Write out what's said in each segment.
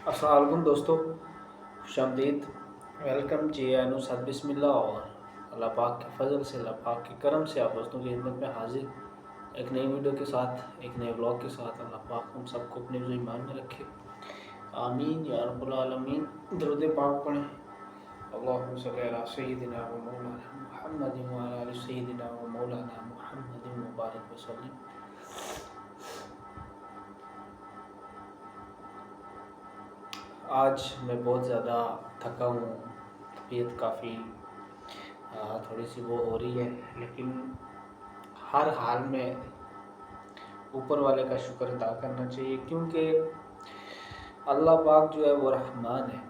السلام علیکم دوستو، خوش آمدید۔ ویلکم جی صد بسم اللہ، اور اللہ پاک کے فضل سے، اللہ پاک کے کرم سے آپ دوستوں کی خدمت میں حاضر ایک نئی ویڈیو کے ساتھ، ایک نئے بلاگ کے ساتھ۔ اللہ پاک ہم سب کو اپنے ایمان میں رکھے، آمین یا رب العالمین۔ درود پاک پڑھیں، اللہم صلی علی سیدنا و مولانا محمد و علی آل سیدنا و مولانا محمد مبارک وسلم۔ آج میں بہت زیادہ تھکا ہوں، طبیعت کافی تھوڑی سی وہ ہو رہی ہے، لیکن ہر حال میں اوپر والے کا شکر ادا کرنا چاہیے، کیونکہ اللہ پاک جو ہے وہ رحمان ہے،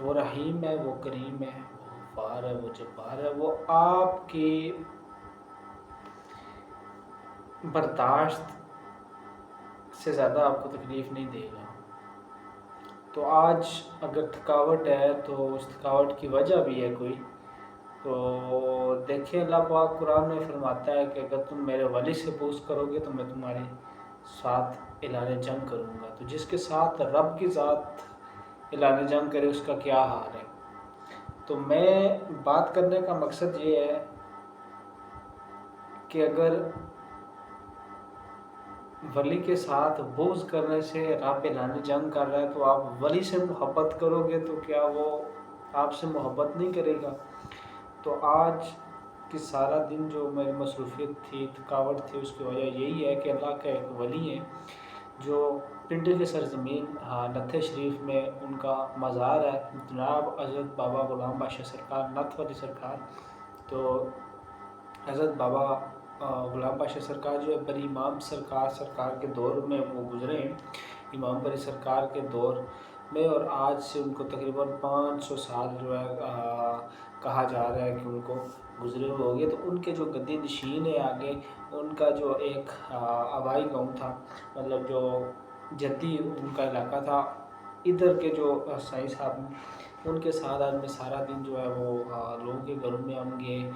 وہ رحیم ہے، وہ کریم ہے، وہ غفار ہے، وہ جبار ہے۔ وہ آپ کی برداشت سے زیادہ آپ کو تکلیف نہیں دے گا۔ تو آج اگر تھکاوٹ ہے تو اس تھکاوٹ کی وجہ بھی ہے کوئی، تو دیکھیں اللہ پاک قرآن میں فرماتا ہے کہ اگر تم میرے ولی سے پوچھ کرو گے تو میں تمہارے ساتھ اعلان جنگ کروں گا۔ تو جس کے ساتھ رب کی ذات اعلان جنگ کرے اس کا کیا حال ہے۔ تو میں بات کرنے کا مقصد یہ ہے کہ اگر ولی کے ساتھ بغض کرنے سے رب اعلان جنگ کر رہا ہے تو آپ ولی سے محبت کرو گے تو کیا وہ آپ سے محبت نہیں کرے گا؟ تو آج کی سارا دن جو میری مصروفیت تھی، تھکاوٹ تھی، اس کی وجہ یہی ہے کہ اللہ کا ایک ولی ہے جو پنڈی کی سرزمین نتھے شریف میں ان کا مزار ہے، جناب حضرت بابا غلام بادشاہ سرکار نتھ والی سرکار۔ تو حضرت بابا غلام بادشاہ سرکار جو ہے بڑی امام سرکار کے دور میں وہ گزرے ہیں، امام بری سرکار کے دور میں، اور آج سے ان کو تقریباً 500 سال جو ہے کہا جا رہا ہے کہ ان کو گزرے ہوئے ہو گئے۔ تو ان کے جو گدی نشین ہے آگے، ان کا جو ایک آبائی گاؤں تھا، مطلب جو جدی ان کا علاقہ تھا، ادھر کے جو سائی صاحب ان کے ساتھ آج میں سارا دن جو ہے وہ لوگوں کے گھروں میں ہم گئے،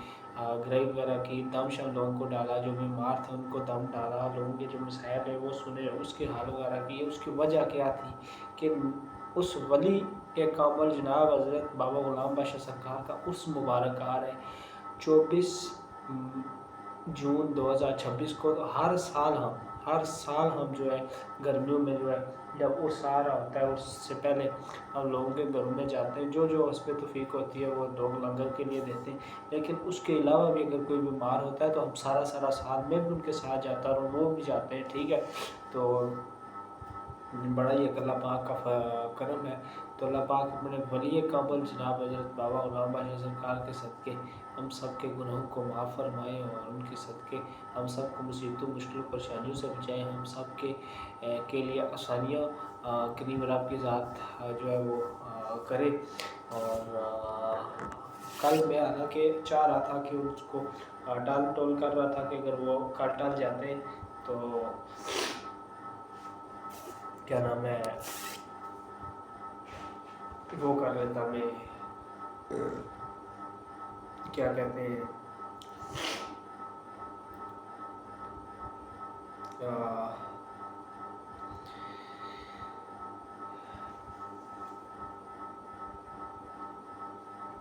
گرائی وغیرہ کی، دم شم لوگوں کو ڈالا، جو بیمار تھے ان کو دم ڈالا، لوگوں کے جو مسائل ہیں وہ سنے، اس کے حال وغیرہ کیے۔ اس کی وجہ کیا تھی کہ اس ولی کے کامل جناب حضرت بابا غلام بادشاہ سرکار کا اس مبارک آر ہے 24 جون 2026 کو۔ ہر سال ہم جو ہے گرمیوں میں جو ہے جب اس آ رہا ہوتا ہے اس سے پہلے ہم لوگوں کے گھروں میں جاتے ہیں، جو اس پہ توفیق ہوتی ہے وہ لوگ لنگر کے لیے دیتے ہیں، لیکن اس کے علاوہ بھی اگر کوئی بیمار ہوتا ہے تو ہم سارا سال میں بھی ان کے ساتھ جاتا اور وہ بھی جاتے ہیں، ٹھیک ہے۔ تو بڑا ہی ایک اللہ پاک کا کرم ہے۔ تو اللہ پاک اپنے ولی کامل جناب حضرت بابا غلام بادشاہ سرکار کے صدقے ہم سب کے گناہوں کو معاف فرمائے، اور ان کے صدقے ہم سب کو مصیبتوں مشکل پریشانیوں سے بچائے، ہم سب کے لیے آسانیاں کریم رب کی ذات جو ہے وہ کرے۔ اور کل میں حالانکہ چاہ رہا تھا کہ اس کو ٹال ٹول کر رہا تھا کہ اگر وہ کل ٹل جاتے تو کیا نام ہے وہ کر لیتا، میں کیا کہتے ہیں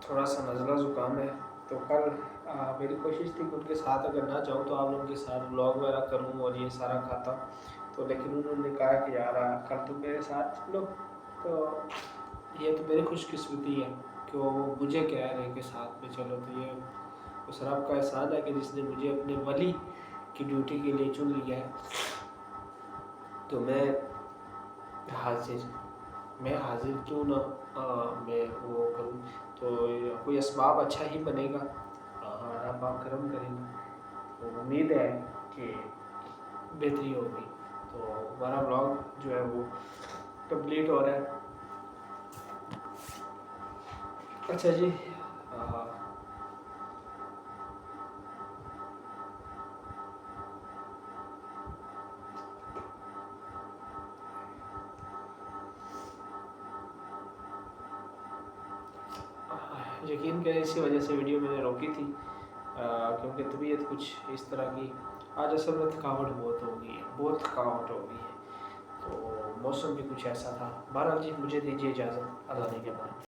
تھوڑا سا نزلہ زکام ہے، تو کل میری کوشش تھی کہ ان کے ساتھ اگر نہ جاؤں تو آپ لوگوں کے ساتھ بلاگ وغیرہ کروں اور یہ سارا کھاتا، تو لیکن انہوں نے کہا کہ یار کل تو میرے ساتھ چلو، تو یہ تو میری خوش قسمتی ہے کہ وہ مجھے کہہ رہے ہیں کہ ساتھ میں چلو۔ تو یہ اس رب کا احسان ہے کہ جس نے مجھے اپنے ولی کی ڈیوٹی کے لیے چن لیا ہے، تو میں حاضر کیوں نہ میں وہ کروں۔ تو کوئی اسباب اچھا ہی بنے گا، رب آپ کرم کریں گا، تو امید ہے کہ بہتری ہوگی۔ تو ہمارا بلاگ جو ہے وہ کمپلیٹ ہو رہا ہے۔ اچھا جی، یقین کریں اسی وجہ سے ویڈیو میں نے روکی تھی، کیونکہ طبیعت کچھ اس طرح کی آج اصل میں تھکاوٹ بہت ہو گئی ہے، تو موسم بھی کچھ ایسا تھا. بہرحال جی مجھے دیجیے اجازت. اللہ نے کے بعد.